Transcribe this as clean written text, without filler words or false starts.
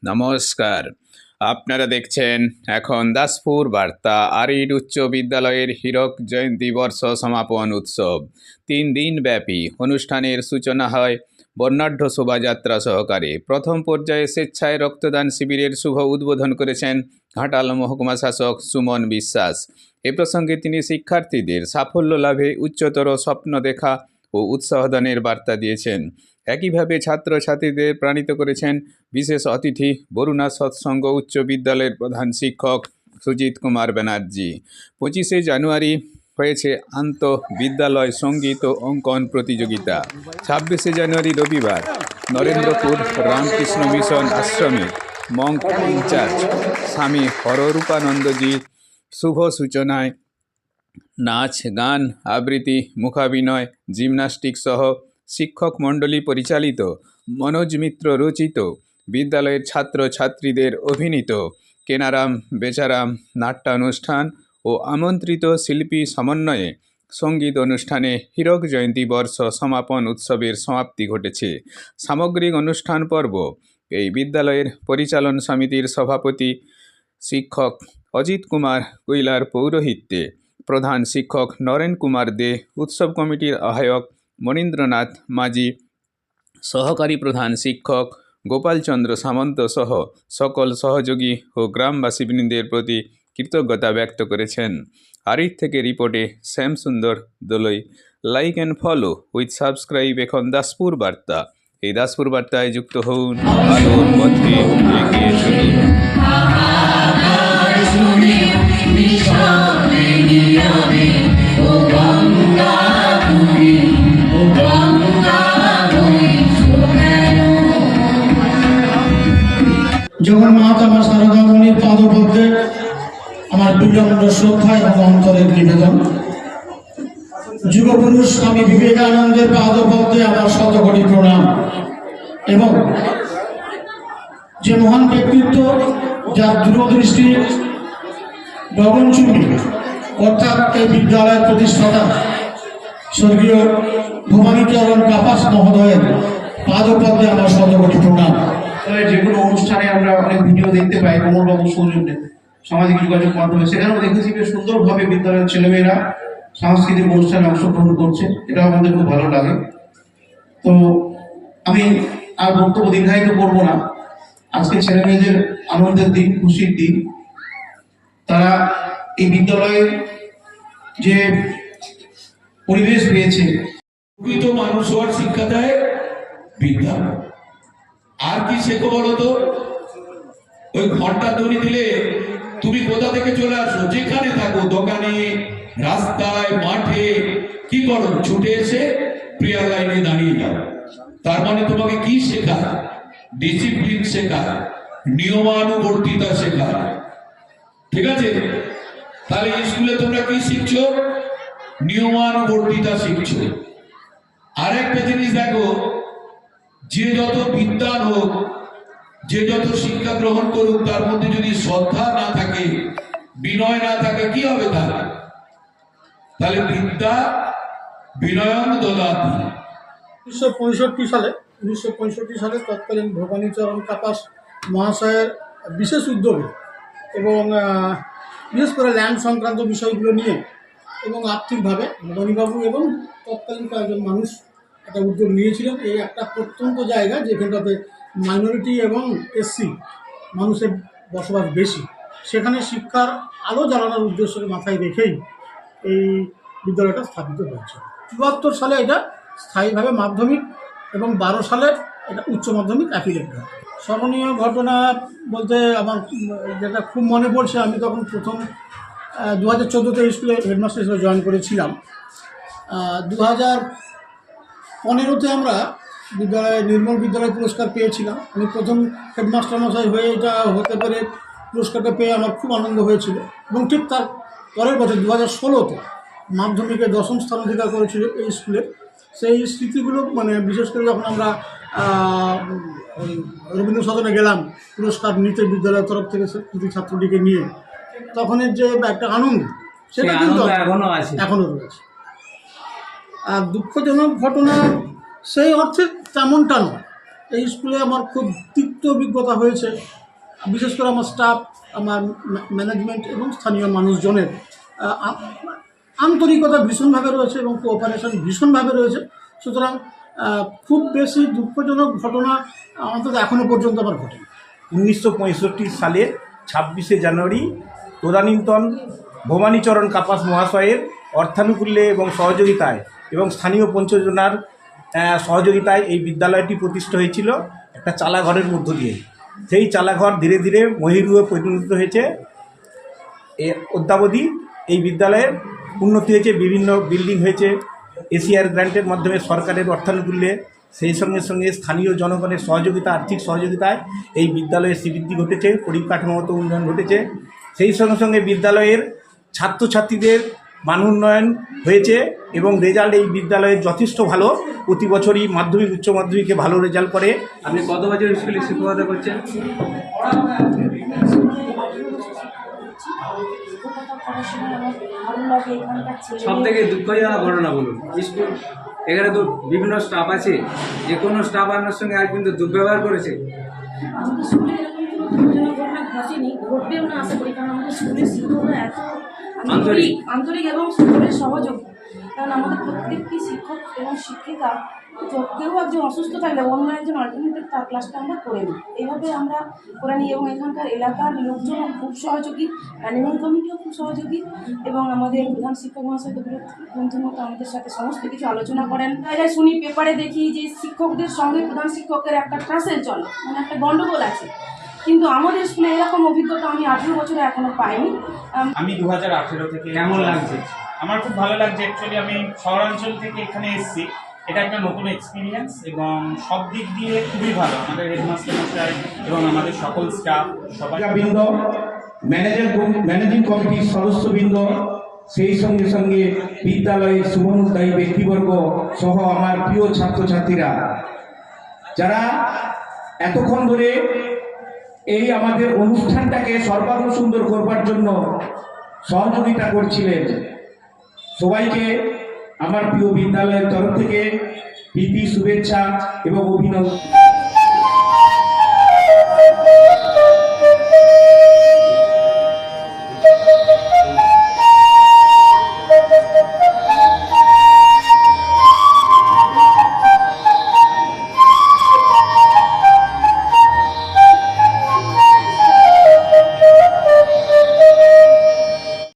নমস্কার, আপনারা দেখছেন এখন দাসপুর বার্তা আরিড উচ্চ বিদ্যালয়ের হীরক জয়ন্তী বর্ষ সমাপন উৎসব 3 দিন ব্যাপী অনুষ্ঠানের সূচনা হয় বর্ণাঢ্য শোভাযাত্রা সহকারে। প্রথম পর্যায়ে স্বেচ্ছায় রক্তদান শিবিরের শুভ উদ্বোধন করেছেন ঘাটাল মহকুমা শাসক সুমন বিশ্বাস। এ প্রসঙ্গে তিনি শিক্ষার্থীদের সাফল্য লাভে উচ্চতর স্বপ্ন দেখা ও উৎসাহদানের বার্তা দিয়েছেন। একইভাবে ছাত্রছাত্রীদের প্রাণিত করেছেন বিশেষ অতিথি বরুণা সৎসঙ্গ উচ্চ বিদ্যালয়ের প্রধান শিক্ষক সুজিত কুমার ব্যানার্জি। 25শে জানুয়ারি হয়েছে আন্তঃবিদ্যালয় সঙ্গীত ও অঙ্কন প্রতিযোগিতা। 26শে জানুয়ারি রবিবার নরেন্দ্রপুর রামকৃষ্ণ মিশন আশ্রমে মঙ্ক ইনচার্জ স্বামী হররূপানন্দজির শুভ সূচনায় নাচ, গান, আবৃত্তি, মুখাভিনয়, জিমন্যাস্টিক সহ শিক্ষক মণ্ডলী পরিচালিত, মনোজ মিত্র রচিত, বিদ্যালয়ের ছাত্রছাত্রীদের অভিনীত কেনারাম বেচারাম নাট্যানুষ্ঠান ও আমন্ত্রিত শিল্পী সমন্বয়ে সঙ্গীত অনুষ্ঠানে হীরক জয়ন্তী বর্ষ সমাপন উৎসবের সমাপ্তি ঘটেছে। সামগ্রিক অনুষ্ঠান পর্ব এই বিদ্যালয়ের পরিচালন সমিতির সভাপতি শিক্ষক অজিত কুমার কৈলার পৌরোহিত্যে, প্রধান শিক্ষক নরেন কুমার দে, উৎসব কমিটির আহ্বায়ক মনীন্দ্রনাথ মাঝি, সহকারী প্রধান শিক্ষক গোপালচন্দ্র সামন্ত সহ সকল সহযোগী ও গ্রামবাসীবৃন্দের প্রতি কৃতজ্ঞতা ব্যক্ত করেছেন। আরিড থেকে রিপোর্টে Shyamsundar Dolui. Like and follow with subscribe এখন দাসপুর বার্তা। এই দাসপুর বার্তায় যুক্ত হন, আলোর পথে এগিয়ে চলুন। জগন্নাথ আমার সারদামণির পাদপদ্মে আমার বিনম্র শ্রদ্ধা এবং অন্তরের নিবেদন। যুগপুরুষ স্বামী বিবেকানন্দের পাদপদ্মে আমার শতকোটি প্রণাম। এবং যে মহান ব্যক্তিত্ব, যার দূরদৃষ্টি গগনচুম্বী, অর্থাৎ এই বিদ্যালয়ের প্রতিষ্ঠাতা স্বর্গীয় ভবানীচরণ কাপাস মহোদয়ের পাদপদ্মে আমার শতকোটি প্রণাম। যে কোনো অনুষ্ঠানে আমরা অনেক ভিডিও দেখতে পাই কমলবাবু সৌজন্যে সামাজিক যোগাযোগ মাধ্যমে, সেখানেও দেখেছি বেশ সুন্দরভাবে বিদ্যালয়ের ছেলেমেয়েরা সাংস্কৃতিক অনুষ্ঠানে অংশগ্রহণ করছে, এটা আমাদের খুব ভালো লাগে। তো আমি আর বক্তব্য দীর্ঘায়িত করবো না। আজকে ছেলেমেয়েদের আনন্দের দিন, খুশির দিন। তারা এই বিদ্যালয়ে যে পরিবেশ পেয়েছে, প্রকৃত মানুষ হওয়ার শিক্ষা দেয় বিদ্যা। আর কি শেখো বলো তো? ওই ঘন্টা ধ্বনি দিলে তুমি কোথা থেকে চলে আসো, যেখানে থাকো, দোকানে, রাস্তায়, মাঠে, কি করো? ছুটে এসে প্রেয়ার লাইনে দাঁড়িয়ে যাও। তার মানে তোমাকে কি শেখায়? ডিসিপ্লিন শেখায়, নিয়মানুবর্তিতা শেখায়। ঠিক আছে? তাহলে স্কুলে তোমরা কি শিখছো? নিয়মানুবর্তিতা শিখছো। আরেকটা জিনিস দেখো, যে যত বিদ্বান হোক, যে যত শিক্ষা গ্রহণ করুক, তার মধ্যে যদি শ্রদ্ধা না থাকে, বিনয় না থাকে, কি হবে তাহলে বিদ্যা বিনয়ন দদাতি। 1965 সালে তৎকালীন ভবানীচরণ কাপাস মহাশয়ের বিশেষ উদ্যোগে এবং বিশেষ করে ল্যান্ড সংক্রান্ত বিষয়গুলো নিয়ে এবং আর্থিকভাবে ভবানীবাবু এবং তৎকালীন কয়েকজন মানুষ একটা উদ্যোগ নিয়েছিলেন। এই একটা প্রত্যন্ত জায়গা যেখানটাতে মাইনরিটি এবং এসসি মানুষের বসবাস বেশি, সেখানে শিক্ষার আলো জ্বালানোর উদ্দেশ্যকে মাথায় রেখেই এই বিদ্যালয়টা স্থাপিত হয়েছে। 74 সালে এটা স্থায়ীভাবে মাধ্যমিক এবং 12 সালে এটা উচ্চ মাধ্যমিক অ্যাফিলিয়েট হয়। স্মরণীয় ঘটনা বলতে আমার যেটা খুব মনে পড়ছে, আমি তখন প্রথম 2014-তে স্কুলে হেডমাস্টার হিসেবে জয়েন করেছিলাম। 2015-তে আমরা বিদ্যালয়ে নির্মল বিদ্যালয় পুরস্কার পেয়েছিলাম। আমি প্রথম হেডমাস্টার মশাই হয়ে এটা হতে পেরে পুরস্কারটা পেয়ে আমার খুব আনন্দ হয়েছিল। এবং ঠিক তার পরের বছর 2016-তে মাধ্যমিকে 10ম স্থান অধিকার করেছিল এই স্কুলে। সেই স্মৃতিগুলো মানে বিশেষ করে যখন আমরা রবীন্দ্র সদনে গেলাম পুরস্কার নিতে বিদ্যালয়ের তরফ থেকে কৃতি ছাত্রটিকে নিয়ে, তখনের যে একটা আনন্দ, সেটা কিন্তু এখনও রয়েছে। আর দুঃখজনক ঘটনা সেই অর্থে তেমনটা নয়। এই স্কুলে আমার খুব তিক্ত অভিজ্ঞতা হয়েছে, বিশেষ করে আমার স্টাফ, আমার ম্যানেজমেন্ট এবং স্থানীয় মানুষজনের আন্তরিকতা ভীষণভাবে রয়েছে এবং কোঅপারেশন ভীষণভাবে রয়েছে। সুতরাং খুব বেশি দুঃখজনক ঘটনা অন্তত এখনও পর্যন্ত আমার ঘটেনি। 1965 সালের 26শে জানুয়ারি তদানীন্তন ভবানীচরণ কাপাস মহাশয়ের অর্থানুকূল্যে এবং সহযোগিতায় এবং স্থানীয় পঞ্চজনার সহযোগিতায় এই বিদ্যালয়টি প্রতিষ্ঠা হয়েছিল একটা চালাঘরের মধ্য দিয়ে। সেই চালাঘর ধীরে ধীরে মহিরুহে পরিণত হয়েছে। অদ্যাবধি এই বিদ্যালয়ের উন্নতি হয়েছে, বিভিন্ন বিল্ডিং হয়েছে এশিয়ার গ্র্যান্টের মাধ্যমে সরকারের অর্থানুকূল্যে। সেই সঙ্গে সঙ্গে স্থানীয় জনগণের সহযোগিতা, আর্থিক সহযোগিতায় এই বিদ্যালয়ের শ্রীবৃদ্ধি ঘটেছে, পরিকাঠামোগত উন্নয়ন ঘটেছে। সেই সঙ্গে সঙ্গে বিদ্যালয়ের ছাত্রছাত্রীদের মান উন্নয়ন হয়েছে এবং রেজাল্ট এই বিদ্যালয়ের যথেষ্ট ভালো। প্রতি বছরই মাধ্যমিক উচ্চ মাধ্যমিকে ভালো রেজাল্ট করে। আপনি কত বছর স্কুলে শিক্ষকতা করছেন? সব থেকে দুঃখজনক ঘটনা বলুন। স্কুল এখানে তো বিভিন্ন স্টাফ আছে, যে কোনো স্টাফ আপনার সঙ্গে আর কিন্তু দুর্ব্যবহার করেছে। আমাদের স্কুলে এরকম কোনো দুর্ঘটনা ঘটেনি, ঘটবেও না আশা করি, কারণ আমাদের স্কুলের শিক্ষকরা এত আন্তরিক এবং সকলের সহযোগী। কারণ আমাদের প্রত্যেকটি শিক্ষক এবং শিক্ষিকা কেউ একজন অসুস্থ থাকলে অন্য একজন অল্টারনেটিভ তার ক্লাসটা আমরা করে নিই, এইভাবে আমরা করে নিই। এবং এখানকার এলাকার লোকজন খুব সহযোগী, ম্যানেজমেন্ট কমিটিও খুব সহযোগী এবং আমাদের প্রধান শিক্ষক মহাশয় বন্ধুর মতো আমাদের সাথে সমস্ত কিছু আলোচনা করেন। জায়গায় শুনি, পেপারে দেখি যে শিক্ষকদের সঙ্গে প্রধান শিক্ষকের একটা ট্রাসেল চলে, মানে একটা গণ্ডগোল আছে। কিন্তু আমাদের স্কুলে এরকম অভিজ্ঞতা আমি 18 বছরে এখনো পাইনি। আমি 2018 থেকে। কেমন লাগছে? আমার খুব ভালো লাগছে। অ্যাকচুয়ালি আমি শহরাঞ্চল থেকে এখানে এসেছি, এটা একটা নতুন এক্সপিরিয়েন্স এবং সব দিক দিয়ে খুবই ভালো। আমাদের হেডমাস্টার মশাই এবং আমাদের সকল স্টাফ সবাই, বৃন্দ, ম্যানেজিং কমিটির সদস্যবৃন্দ, সেই সঙ্গে সঙ্গে বিদ্যালয়ের শুভানুধ্যায়ী ব্যক্তিবর্গ সহ আমার প্রিয় ছাত্রছাত্রীরা, যারা এতক্ষণ ধরে এই আমাদের অনুষ্ঠানটাকে সর্বাঙ্গ সুন্দর করবার জন্য সহযোগিতা করছিলেন, সবাইকে আমার প্রিয় বিদ্যালয়ের তরফ থেকে প্রীতি, শুভেচ্ছা এবং অভিনন্দন।